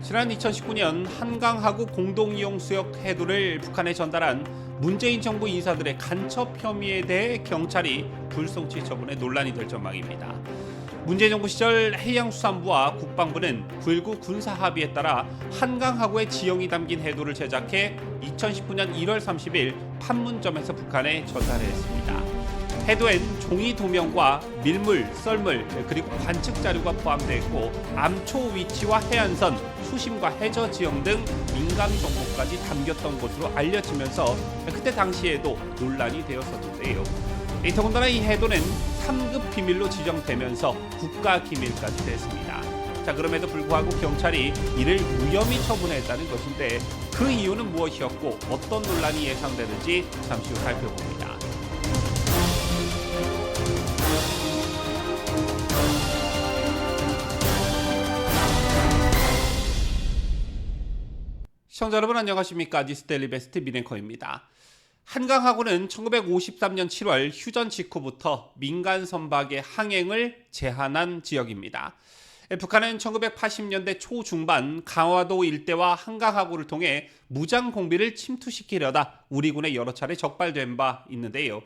지난 2019년 한강하구 공동이용 수역 해도를 북한에 전달한 문재인 정부 인사들의 간첩 혐의에 대해 경찰이 불송치 처분에 논란이 될 전망입니다. 문재인 정부 시절 해양수산부와 국방부는 9.19 군사합의에 따라 한강하구의 지형이 담긴 해도를 제작해 2019년 1월 30일 판문점에서 북한에 전달했습니다. 해도엔 종이 도면과 밀물, 썰물, 그리고 관측 자료가 포함되어 있고 암초 위치와 해안선, 수심과 해저 지형 등 민감 정보까지 담겼던 것으로 알려지면서 그때 당시에도 논란이 되었었는데요. 더군다나 이 해도는 3급 비밀로 지정되면서 국가기밀까지 됐습니다. 그럼에도 불구하고 경찰이 이를 무혐의 처분했다는 것인데 그 이유는 무엇이었고 어떤 논란이 예상되는지 잠시 후 살펴봅니다. 시청자 여러분 안녕하십니까? 뉴스데일리 베스트 민앵커입니다. 한강하구는 1953년 7월 휴전 직후부터 민간 선박의 항행을 제한한 지역입니다. 북한은 1980년대 초중반 강화도 일대와 한강하구를 통해 무장 공비를 침투시키려다 우리 군에 여러 차례 적발된 바 있는데요.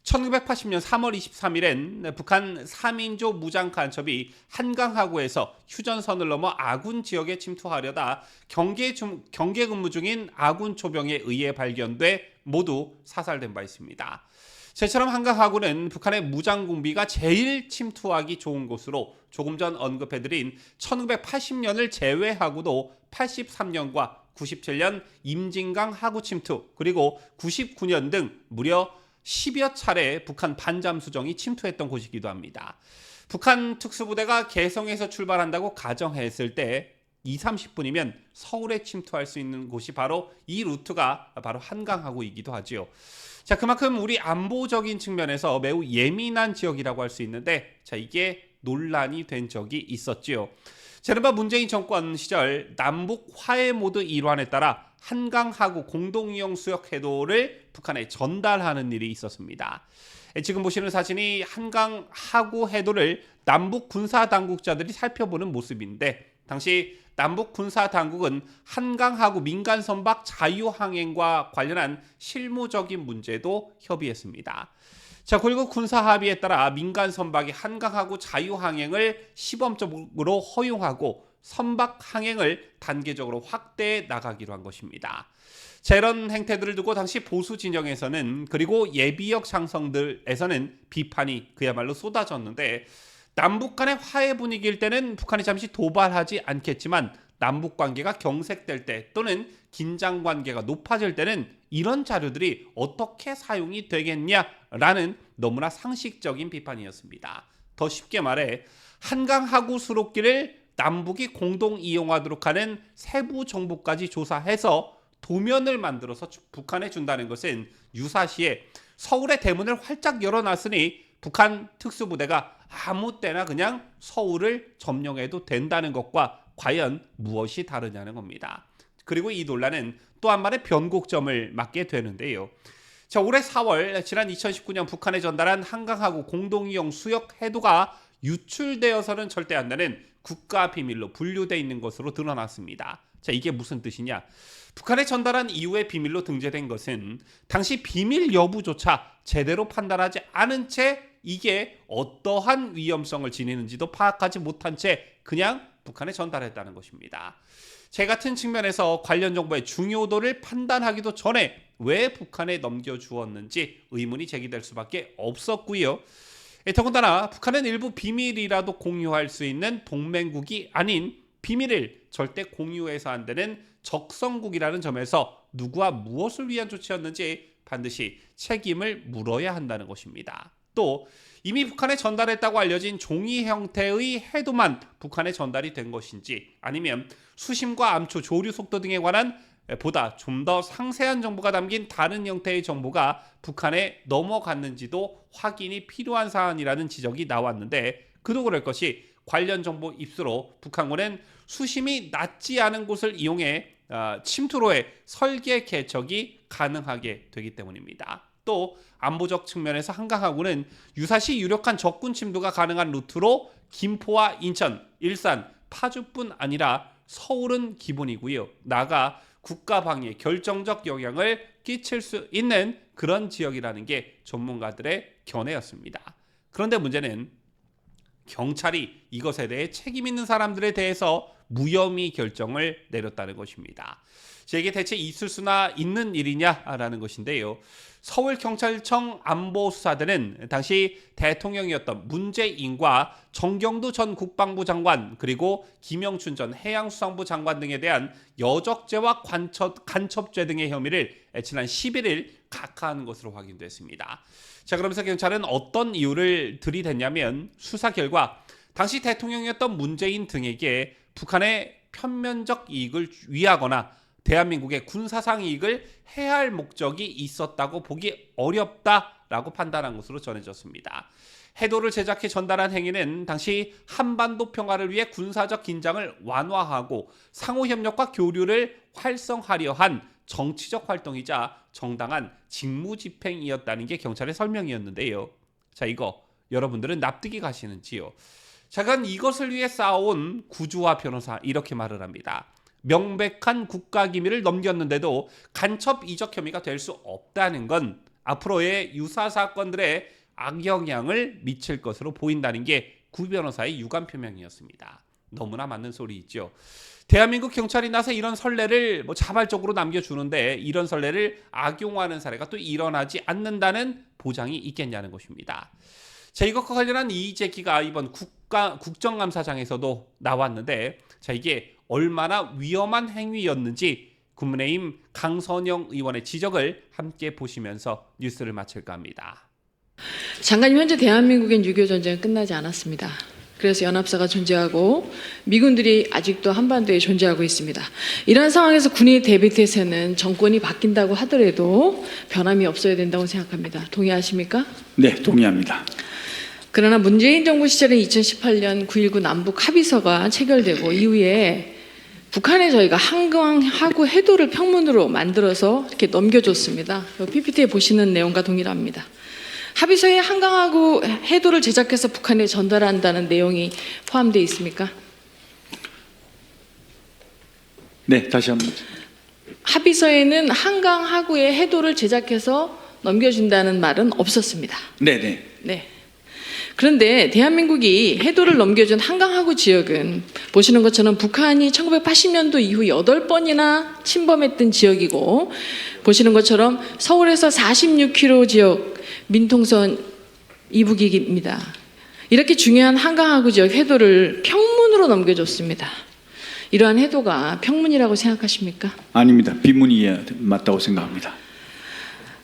1980년 3월 23일엔 북한 3인조 무장 간첩이 한강하구에서 휴전선을 넘어 아군 지역에 침투하려다 경계 근무 중인 아군 초병에 의해 발견돼 모두 사살된 바 있습니다. 저처럼 한강하구는 북한의 무장 공비가 제일 침투하기 좋은 곳으로 조금 전 언급해드린 1980년을 제외하고도 83년과 97년 임진강 하구 침투 그리고 99년 등 무려 10여 차례 북한 반잠수정이 침투했던 곳이기도 합니다. 북한 특수부대가 개성에서 출발한다고 가정했을 때 20-30분이면 서울에 침투할 수 있는 곳이 바로 이 루트가 바로 한강하구이기도 하지요. 그만큼 우리 안보적인 측면에서 매우 예민한 지역이라고 할 수 있는데 이게 논란이 된 적이 있었지요. 이른바 문재인 정권 시절 남북 화해 모드 일환에 따라 한강하구 공동이용 수역 해도를 북한에 전달하는 일이 있었습니다. 지금 보시는 사진이 한강하구 해도를 남북 군사 당국자들이 살펴보는 모습인데 당시 남북 군사 당국은 한강하구 민간 선박 자유항행과 관련한 실무적인 문제도 협의했습니다. 9.19 군사 합의에 따라 민간 선박이 한강하구 자유항행을 시범적으로 허용하고 선박 항행을 단계적으로 확대해 나가기로 한 것입니다. 이런 행태들을 두고 당시 보수 진영에서는 그리고 예비역 장성들에서는 비판이 그야말로 쏟아졌는데 남북 간의 화해 분위기일 때는 북한이 잠시 도발하지 않겠지만 남북 관계가 경색될 때 또는 긴장 관계가 높아질 때는 이런 자료들이 어떻게 사용이 되겠냐라는 너무나 상식적인 비판이었습니다. 더 쉽게 말해 한강하구 수록기를 남북이 공동 이용하도록 하는 세부 정보까지 조사해서 도면을 만들어서 북한에 준다는 것은 유사시에 서울의 대문을 활짝 열어놨으니 북한 특수부대가 아무 때나 그냥 서울을 점령해도 된다는 것과 과연 무엇이 다르냐는 겁니다. 그리고 이 논란은 또 한 번의 변곡점을 맞게 되는데요. 올해 4월 지난 2019년 북한에 전달한 한강하구 공동이용 수역 해도가 유출되어서는 절대 안 되는 국가 비밀로 분류되어 있는 것으로 드러났습니다. 이게 무슨 뜻이냐? 북한에 전달한 이후에 비밀로 등재된 것은 당시 비밀 여부조차 제대로 판단하지 않은 채 이게 어떠한 위험성을 지니는지도 파악하지 못한 채 그냥 북한에 전달했다는 것입니다. 같은 측면에서 관련 정보의 중요도를 판단하기도 전에 왜 북한에 넘겨주었는지 의문이 제기될 수밖에 없었고요. 더군다나 북한은 일부 비밀이라도 공유할 수 있는 동맹국이 아닌 비밀을 절대 공유해서 안 되는 적성국이라는 점에서 누구와 무엇을 위한 조치였는지 반드시 책임을 물어야 한다는 것입니다. 또 이미 북한에 전달했다고 알려진 종이 형태의 해도만 북한에 전달이 된 것인지 아니면 수심과 암초, 조류 속도 등에 관한 보다 좀 더 상세한 정보가 담긴 다른 형태의 정보가 북한에 넘어갔는지도 확인이 필요한 사안이라는 지적이 나왔는데 그도 그럴 것이 관련 정보 입수로 북한군은 수심이 낮지 않은 곳을 이용해 침투로의 설계 개척이 가능하게 되기 때문입니다. 또 안보적 측면에서 한강하구는 유사시 유력한 적군 침투가 가능한 루트로 김포와 인천, 일산, 파주뿐 아니라 서울은 기본이고요. 나아가 국가 방위에 결정적 영향을 끼칠 수 있는 그런 지역이라는 게 전문가들의 견해였습니다. 그런데 문제는 경찰이 이것에 대해 책임 있는 사람들에 대해서 무혐의 결정을 내렸다는 것입니다. 이게 대체 있을 수나 있는 일이냐라는 것인데요. 서울경찰청 안보수사대는 당시 대통령이었던 문재인과 정경두 전 국방부 장관 그리고 김영춘 전 해양수산부 장관 등에 대한 여적죄와 간첩죄 등의 혐의를 지난 11일 각하한 것으로 확인됐습니다. 자, 그러면서 경찰은 어떤 이유를 들이댔냐면 수사 결과 당시 대통령이었던 문재인 등에게 북한의 편면적 이익을 위하거나 대한민국의 군사상 이익을 해할 목적이 있었다고 보기 어렵다라고 판단한 것으로 전해졌습니다. 해도를 제작해 전달한 행위는 당시 한반도 평화를 위해 군사적 긴장을 완화하고 상호협력과 교류를 활성화하려 한 정치적 활동이자 정당한 직무집행이었다는 게 경찰의 설명이었는데요. 자, 이거 여러분들은 납득이 가시는지요? 자, 그건 이것을 위해 쌓아온 구주화 변호사 이렇게 말을 합니다. 명백한 국가기밀을 넘겼는데도 간첩 이적 혐의가 될 수 없다는 건 앞으로의 유사 사건들의 악영향을 미칠 것으로 보인다는 게 구 변호사의 유감 표명이었습니다. 너무나 맞는 소리있죠. 대한민국 경찰이 나서 이런 선례를 자발적으로 남겨주는데 이런 선례를 악용하는 사례가 또 일어나지 않는다는 보장이 있겠냐는 것입니다. 자, 이것과 관련한 이의 제기가 이번 국정감사장에서도 나왔는데, 자, 이게 얼마나 위험한 행위였는지 국민의힘 강선영 의원의 지적을 함께 보시면서 뉴스를 마칠까 합니다. 장관님, 현재 대한민국엔 6.25 전쟁은 끝나지 않았습니다. 그래서 연합사가 존재하고 미군들이 아직도 한반도에 존재하고 있습니다. 이러한 상황에서 군의 대비태세는 정권이 바뀐다고 하더라도 변함이 없어야 된다고 생각합니다. 동의하십니까? 네, 동의합니다. 그러나 문재인 정부 시절에 2018년 9.19 남북 합의서가 체결되고 이후에 북한에 저희가 한강하고 해도를 평문으로 만들어서 이렇게 넘겨줬습니다. PPT에 보시는 내용과 동일합니다. 합의서에 한강하고 해도를 제작해서 북한에 전달한다는 내용이 포함되어 있습니까? 네, 다시 한번. 합의서에는 한강하고의 해도를 제작해서 넘겨준다는 말은 없었습니다. 네. 네. 그런데 대한민국이 해도를 넘겨준 한강하구 지역은 보시는 것처럼 북한이 1980년도 이후 8번이나 침범했던 지역이고, 보시는 것처럼 서울에서 46km 지역 민통선 이북익입니다. 이렇게 중요한 한강하구 지역 해도를 평문으로 넘겨줬습니다. 이러한 해도가 평문이라고 생각하십니까? 아닙니다. 비문이 맞다고 생각합니다.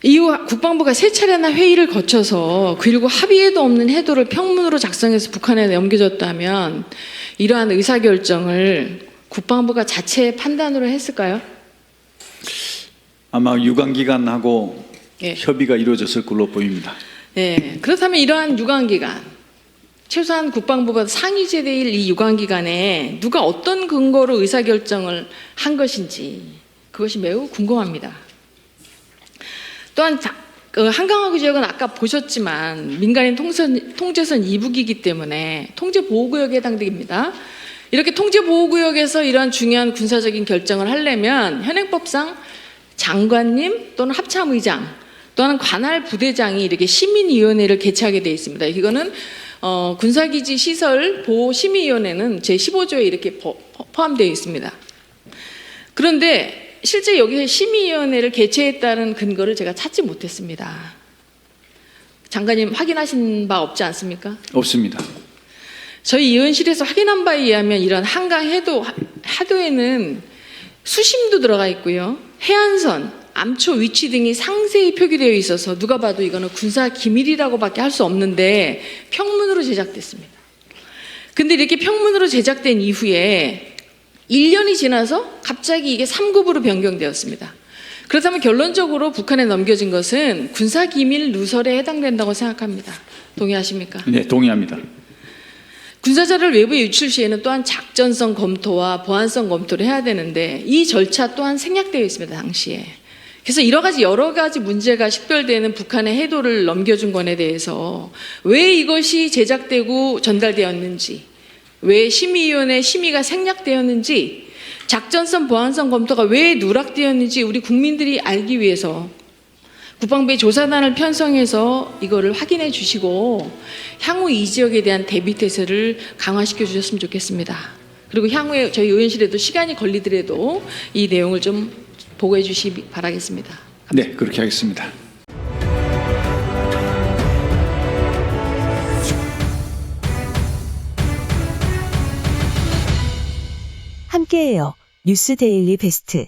이후 국방부가 3차례나 회의를 거쳐서 그리고 합의에도 없는 해도를 평문으로 작성해서 북한에 넘겨줬다면 이러한 의사결정을 국방부가 자체 판단으로 했을까요? 아마 유관기관하고 예. 협의가 이루어졌을 걸로 보입니다. 네, 그렇다면 이러한 유관기관, 최소한 국방부가 상위제대일 이 유관기관에 누가 어떤 근거로 의사결정을 한 것인지 그것이 매우 궁금합니다. 또한 한강하구 지역은 아까 보셨지만 민간인 통제선 이북이기 때문에 통제보호구역에 해당됩니다. 이렇게 통제보호구역에서 이러한 중요한 군사적인 결정을 하려면 현행법상 장관님 또는 합참의장 또는 관할 부대장이 이렇게 시민위원회를 개최하게 되어 있습니다. 이거는 군사기지 시설 보호심의위원회는 제15조에 이렇게 포함되어 있습니다. 그런데 실제 여기서 심의위원회를 개최했다는 근거를 제가 찾지 못했습니다. 장관님 확인하신 바 없지 않습니까? 없습니다. 저희 의원실에서 확인한 바에 의하면 이런 한강 하도에는 수심도 들어가 있고요. 해안선, 암초 위치 등이 상세히 표기되어 있어서 누가 봐도 이거는 군사 기밀이라고밖에 할 수 없는데 평문으로 제작됐습니다. 근데 이렇게 평문으로 제작된 이후에 1년이 지나서 갑자기 이게 3급으로 변경되었습니다. 그렇다면 결론적으로 북한에 넘겨진 것은 군사기밀 누설에 해당된다고 생각합니다. 동의하십니까? 네, 동의합니다. 군사자료를 외부에 유출 시에는 또한 작전성 검토와 보안성 검토를 해야 되는데 이 절차 또한 생략되어 있습니다, 당시에. 그래서 여러 가지 문제가 식별되는 북한의 해도를 넘겨준 것에 대해서 왜 이것이 제작되고 전달되었는지, 왜 심의위원회 심의가 생략되었는지 작전성 보안성 검토가 왜 누락되었는지 우리 국민들이 알기 위해서 국방부의 조사단을 편성해서 이거를 확인해 주시고 향후 이 지역에 대한 대비 태세를 강화시켜 주셨으면 좋겠습니다. 그리고 향후에 저희 의원실에도 시간이 걸리더라도 이 내용을 좀 보고해 주시기 바라겠습니다. 네, 그렇게 하겠습니다. 함께해요. 뉴스 데일리 베스트.